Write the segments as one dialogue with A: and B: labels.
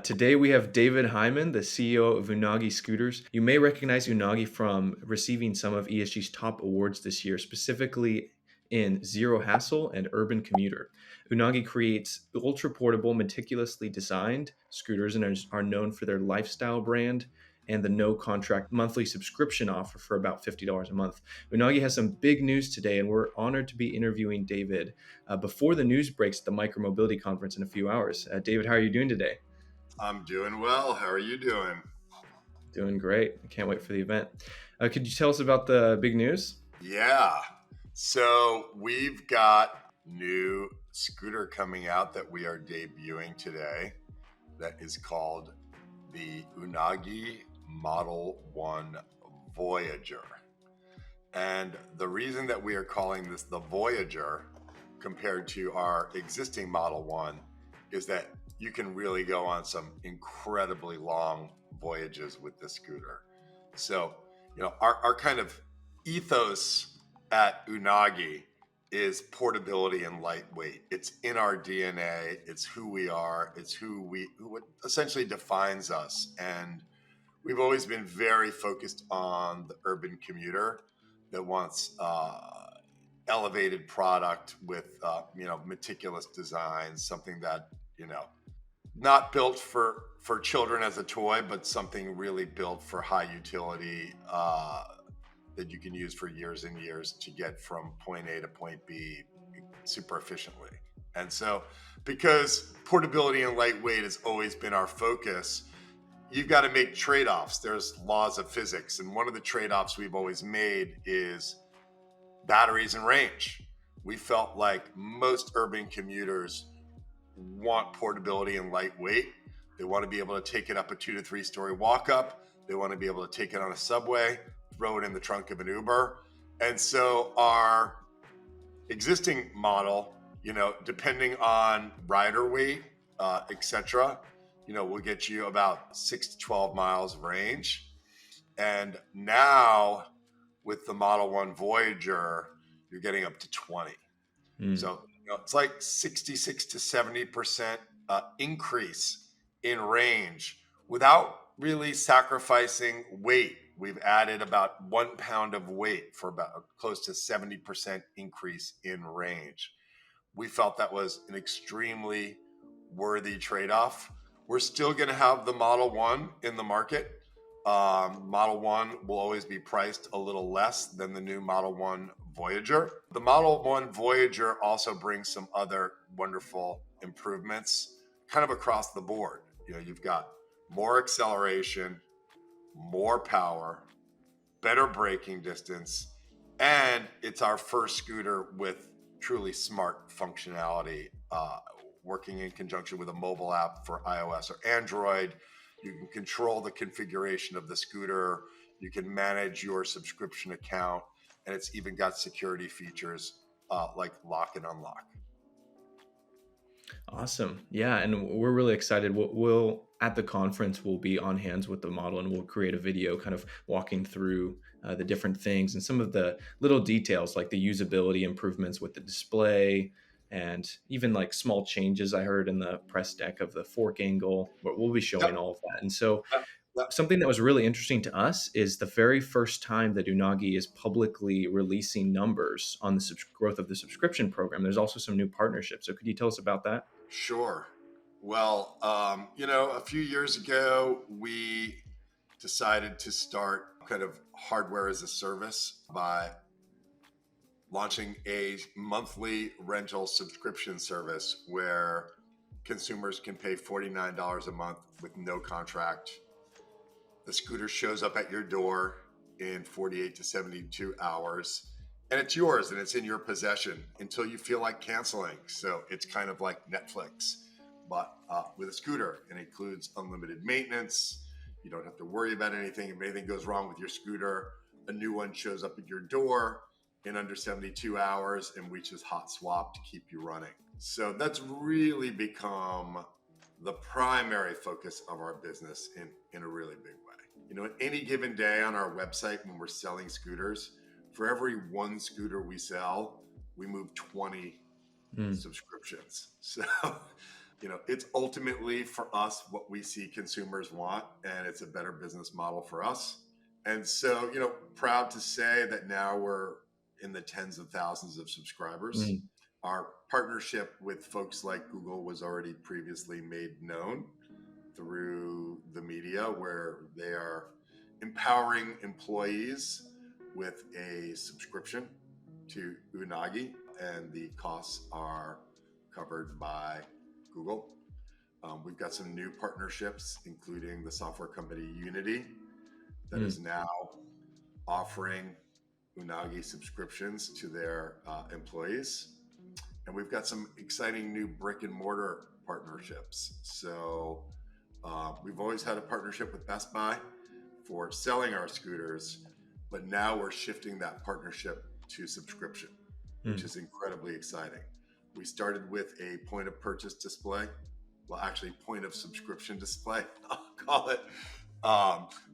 A: Today we have David Hyman, the CEO of Unagi Scooters. You may recognize Unagi from receiving some of ESG's top awards this year, specifically in Zero Hassle and Urban Commuter. Unagi creates ultra portable, meticulously designed scooters and are known for their lifestyle brand and the no contract monthly subscription offer for about $50 a month. Unagi has some big news today, and we're honored to be interviewing David before the news breaks at the Micromobility Conference in a few hours. David, how are you doing today?
B: I'm doing well. How are you doing?
A: Doing great. I can't wait for the event. Could you tell us about the big news?
B: Yeah. So we've got new scooter coming out that we are debuting today that is called the Unagi Model 1 Voyager. And the reason that we are calling this the Voyager compared to our existing Model 1 is that you can really go on some incredibly long voyages with this scooter. So, our kind of ethos at Unagi is portability and lightweight. It's in our DNA. It's who we are. It's who essentially defines us. And we've always been very focused on the urban commuter that wants elevated product with meticulous design, something that not built for children as a toy, but something really built for high utility that you can use for years and years to get from point A to point B super efficiently. And so, because portability and lightweight has always been our focus, you've got to make trade-offs. There's laws of physics, and one of the trade-offs we've always made is batteries and range. We felt like most urban commuters want portability and lightweight. They want to be able to take it up a 2 to 3 story walk up. They want to be able to take it on a subway, throw it in the trunk of an Uber. And so our existing model, depending on rider weight, etc., will get you about 6 to 12 miles of range. And now with the Model 1 Voyager, you're getting up to 20. So it's like 66 to 70% increase in range without really sacrificing weight. We've added about 1 pound of weight for about close to 70% increase in range. We felt that was an extremely worthy trade-off. We're still going to have the Model 1 in the market. Model 1 will always be priced a little less than the new Model 1 Voyager. The Model 1 Voyager also brings some other wonderful improvements kind of across the board. You've got more acceleration, more power, better braking distance, and it's our first scooter with truly smart functionality, working in conjunction with a mobile app for iOS or Android. You can control the configuration of the scooter. You can manage your subscription account, and it's even got security features like lock and unlock.
A: Awesome. Yeah, and we're really excited. We'll at the conference, we'll be on hands with the model, and we'll create a video kind of walking through the different things and some of the little details like the usability improvements with the display and even like small changes I heard in the press deck of the fork angle, but we'll be showing
B: Yep.
A: all of that. And so
B: Yep.
A: something that was really interesting to us is the very first time that Unagi is publicly releasing numbers on the growth of the subscription program. There's also some new partnerships. So could you tell us about that?
B: Sure. Well, a few years ago, we decided to start kind of hardware as a service by launching a monthly rental subscription service where consumers can pay $49 a month with no contract. The scooter shows up at your door in 48 to 72 hours, and it's yours and it's in your possession until you feel like canceling. So it's kind of like Netflix, but with a scooter. It includes unlimited maintenance. You don't have to worry about anything. If anything goes wrong with your scooter, a new one shows up at your door in under 72 hours, and we just hot swap to keep you running. So that's really become the primary focus of our business in a really big way. At any given day on our website, when we're selling scooters, for every one scooter we sell, we move 20 subscriptions. So It's ultimately for us what we see consumers want, and it's a better business model for us. And so, proud to say that now we're in the tens of thousands of subscribers.
A: Mm,
B: Our partnership with folks like Google was already previously made known through the media, where they are empowering employees with a subscription to Unagi, and the costs are covered by Google. We've got some new partnerships, including the software company Unity, that
A: mm,
B: is now offering Unagi subscriptions to their employees. And we've got some exciting new brick and mortar partnerships. So we've always had a partnership with Best Buy for selling our scooters, but now we're shifting that partnership to subscription, which
A: mm.
B: is incredibly exciting. We started with a point of purchase display, well, actually, point of subscription display, I'll call it,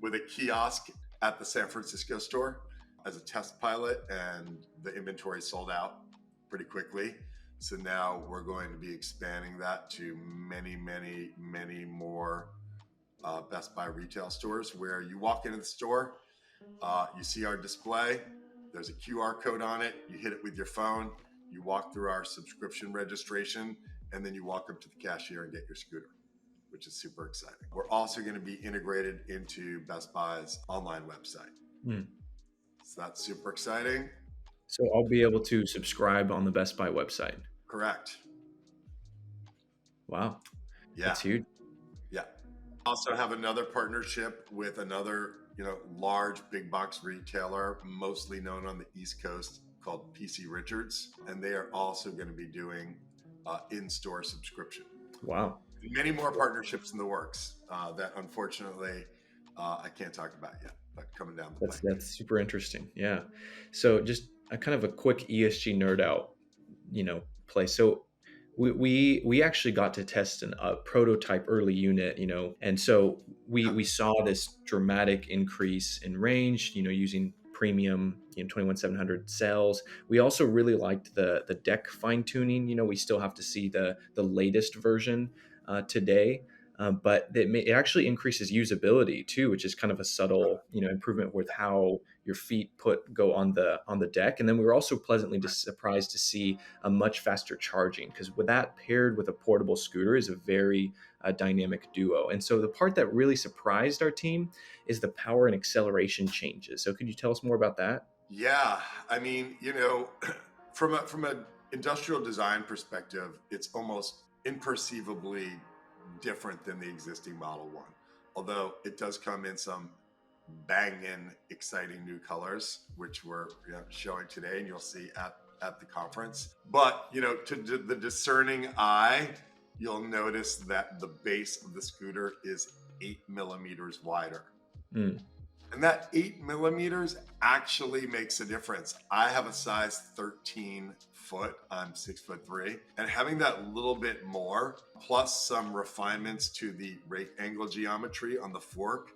B: with a kiosk at the San Francisco store as a test pilot, and the inventory sold out pretty quickly. So now we're going to be expanding that to many, many, many more Best Buy retail stores, where you walk into the store, you see our display, there's a QR code on it, you hit it with your phone, you walk through our subscription registration, and then you walk up to the cashier and get your scooter, which is super exciting. We're also going to be integrated into Best Buy's online website.
A: Mm.
B: So that's super exciting.
A: So I'll be able to subscribe on the Best Buy website.
B: Correct.
A: Wow,
B: Yeah.
A: that's huge.
B: Yeah. Also have another partnership with another, large big box retailer, mostly known on the East Coast, called PC Richards. And they are also going to be doing in-store subscription.
A: Wow.
B: Many more partnerships in the works that unfortunately I can't talk about yet, but coming down the pipe.
A: That's super interesting. Yeah. So just a kind of a quick ESG nerd out, play. So we actually got to test a prototype early unit, and so we saw this dramatic increase in range, using premium, 21700 cells. We also really liked the deck fine tuning. We still have to see the latest version today. But it actually increases usability too, which is kind of a subtle, improvement with how your feet go on the deck. And then we were also pleasantly surprised to see a much faster charging, because with that paired with a portable scooter is a very dynamic duo. And so the part that really surprised our team is the power and acceleration changes. So could you tell us more about that?
B: Yeah, I mean, from an industrial design perspective, it's almost imperceivably different than the existing Model 1. Although it does come in some banging, exciting new colors, which we're showing today, and you'll see at the conference. But, to the discerning eye, you'll notice that the base of the scooter is 8 millimeters wider.
A: Mm.
B: And that 8 millimeters actually makes a difference. I have a size 13 foot, I'm 6'3", and having that little bit more, plus some refinements to the rake angle geometry on the fork,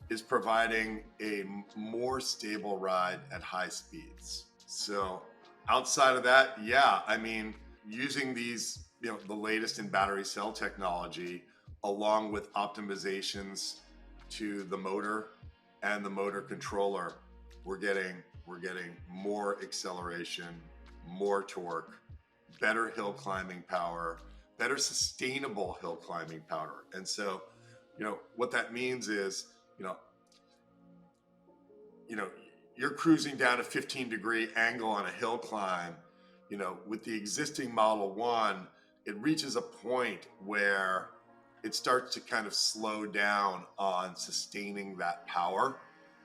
B: is providing a more stable ride at high speeds. So outside of that, yeah, I mean, using these, the latest in battery cell technology, along with optimizations to the motor and the motor controller, we're getting more acceleration, more torque, better hill climbing power, better sustainable hill climbing power. And so, what that means is, you're cruising down a 15-degree angle on a hill climb. With the existing Model 1, it reaches a point where it starts to kind of slow down on sustaining that power.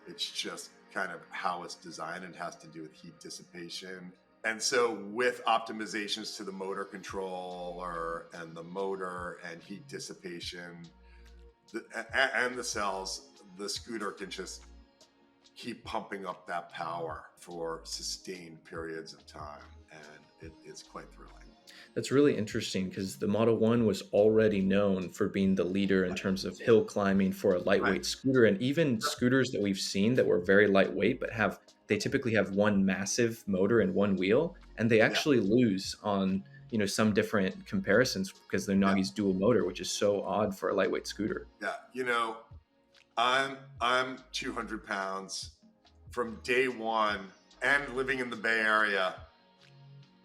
B: It's just kind of how it's designed, and has to do with heat dissipation. And so with optimizations to the motor controller and the motor and heat dissipation and the cells, the scooter can just keep pumping up that power for sustained periods of time. And it's quite thrilling.
A: That's really interesting, because the Model 1 was already known for being the leader in terms of hill climbing for a lightweight scooter. And even scooters that we've seen that were very lightweight, but they typically have one massive motor and one wheel, and they actually lose on, some different comparisons because the
B: Yeah.
A: Unagi's dual motor, which is so odd for a lightweight scooter.
B: Yeah. I'm 200 pounds from day one, and living in the Bay Area.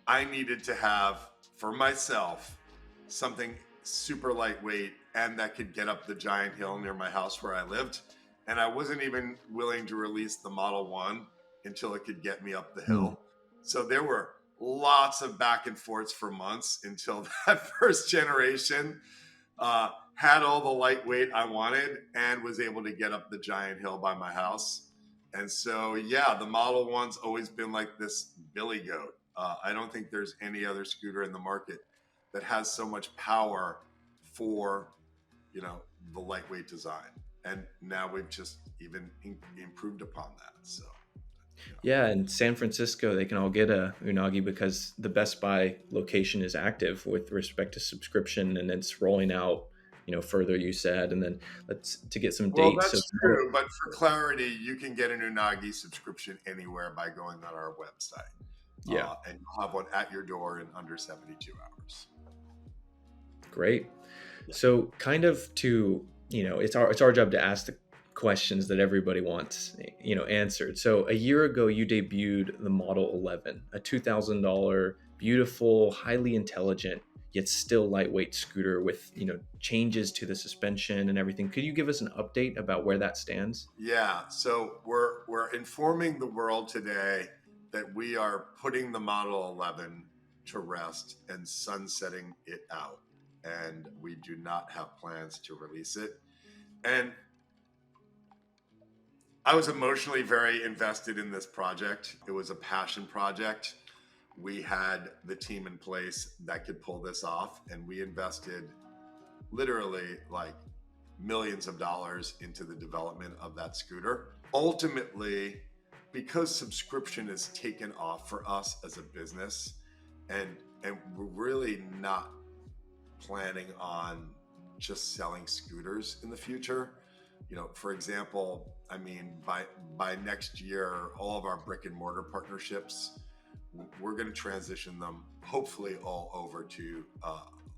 B: I needed to have for myself something super lightweight and that could get up the giant hill near my house where I lived. And I wasn't even willing to release the Model 1 until it could get me up the hill. So there were lots of back and forths for months until that first generation had all the lightweight I wanted and was able to get up the giant hill by my house. And so, yeah, the Model 1's always been like this billy goat. I don't think there's any other scooter in the market that has so much power for, the lightweight design. And now we've just even improved upon that. So,
A: Yeah, in San Francisco, they can all get a Unagi because the Best Buy location is active with respect to subscription, and it's rolling out, further, you said, and then to get some
B: well,
A: dates.
B: that's true. But for clarity, you can get an Unagi subscription anywhere by going on our website.
A: Yeah.
B: And you'll have one at your door in under 72 hours.
A: Great. So kind of it's our job to ask the questions that everybody wants, answered. So a year ago, you debuted the Model 11, a $2,000 beautiful, highly intelligent, yet still lightweight scooter with, changes to the suspension and everything. Could you give us an update about where that stands?
B: Yeah. So we're informing the world today that we are putting the Model 11 to rest and sunsetting it out. And we do not have plans to release it. And I was emotionally very invested in this project. It was a passion project. We had the team in place that could pull this off, and we invested literally like millions of dollars into the development of that scooter. Ultimately, because subscription is taken off for us as a business, and we're really not planning on just selling scooters in the future. For example, by next year, all of our brick and mortar partnerships, we're going to transition them hopefully all over to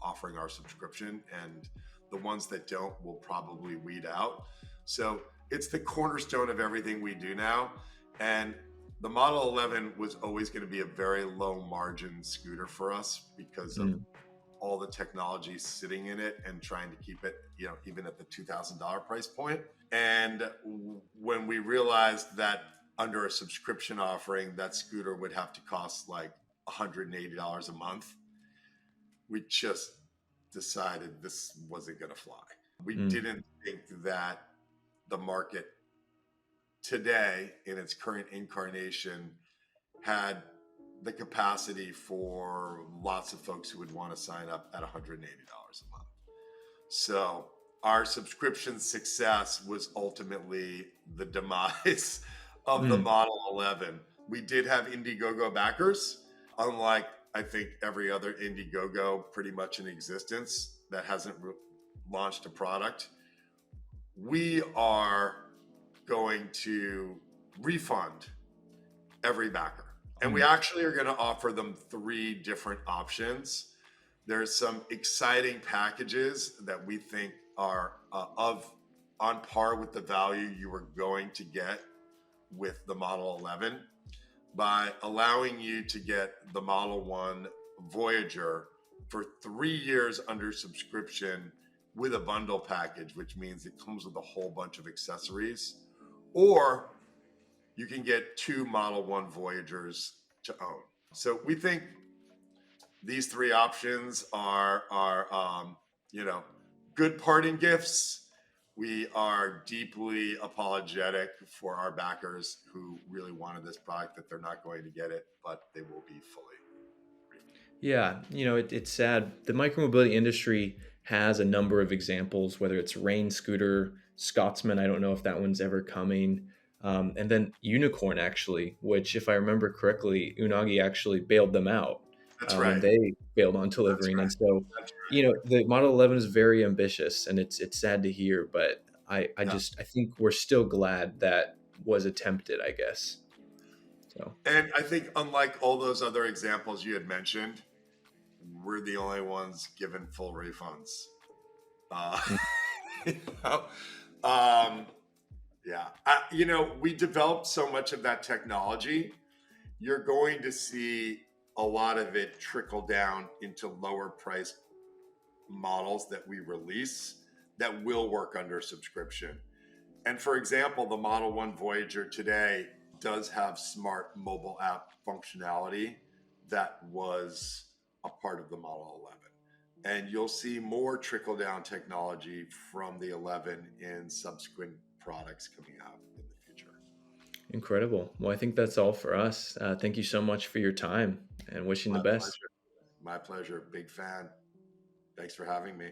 B: offering our subscription, and the ones that don't will probably weed out. So it's the cornerstone of everything we do now. And the Model 11 was always going to be a very low margin scooter for us because of all the technology sitting in it and trying to keep it, even at the $2,000 price point. And when we realized that under a subscription offering, that scooter would have to cost like $180 a month, we just decided this wasn't going to fly. We didn't think that the market today in its current incarnation had the capacity for lots of folks who would want to sign up at $180 a month. So our subscription success was ultimately the demise of the Model 11. We did have Indiegogo backers, unlike I think every other Indiegogo pretty much in existence that hasn't launched a product. We are going to refund every backer. And we actually are going to offer them 3 different options. There's some exciting packages that we think are on par with the value you are going to get with the Model 11 by allowing you to get the Model 1 Voyager for 3 years under subscription with a bundle package, which means it comes with a whole bunch of accessories. Or you can get 2 Model 1 Voyagers to own. So we think these 3 options are good parting gifts. We are deeply apologetic for our backers who really wanted this product, that they're not going to get it, but they will be fully refunded.
A: Yeah, it's sad. The micromobility industry has a number of examples, whether it's Rain Scooter, Scotsman, I don't know if that one's ever coming. And then Unicorn, actually, which, if I remember correctly, Unagi actually bailed them out.
B: That's
A: When
B: right.
A: they bailed on delivering.
B: Right.
A: And so,
B: That's right.
A: the Model 11 is very ambitious, and it's sad to hear, but I think we're still glad that was attempted, I guess. So,
B: And I think unlike all those other examples you had mentioned, we're the only ones giving full refunds. Uh,
A: Mm.
B: you know? Yeah. We developed so much of that technology. You're going to see a lot of it trickle down into lower price models that we release that will work under subscription. And for example, the Model 1 Voyager today does have smart mobile app functionality that was a part of the Model 11. And you'll see more trickle down technology from the 11 in subsequent products coming out in the future.
A: Incredible. Well, I think that's all for us. Thank you so much for your time and wishing the
B: My
A: best.
B: pleasure. My pleasure. Big fan. Thanks for having me.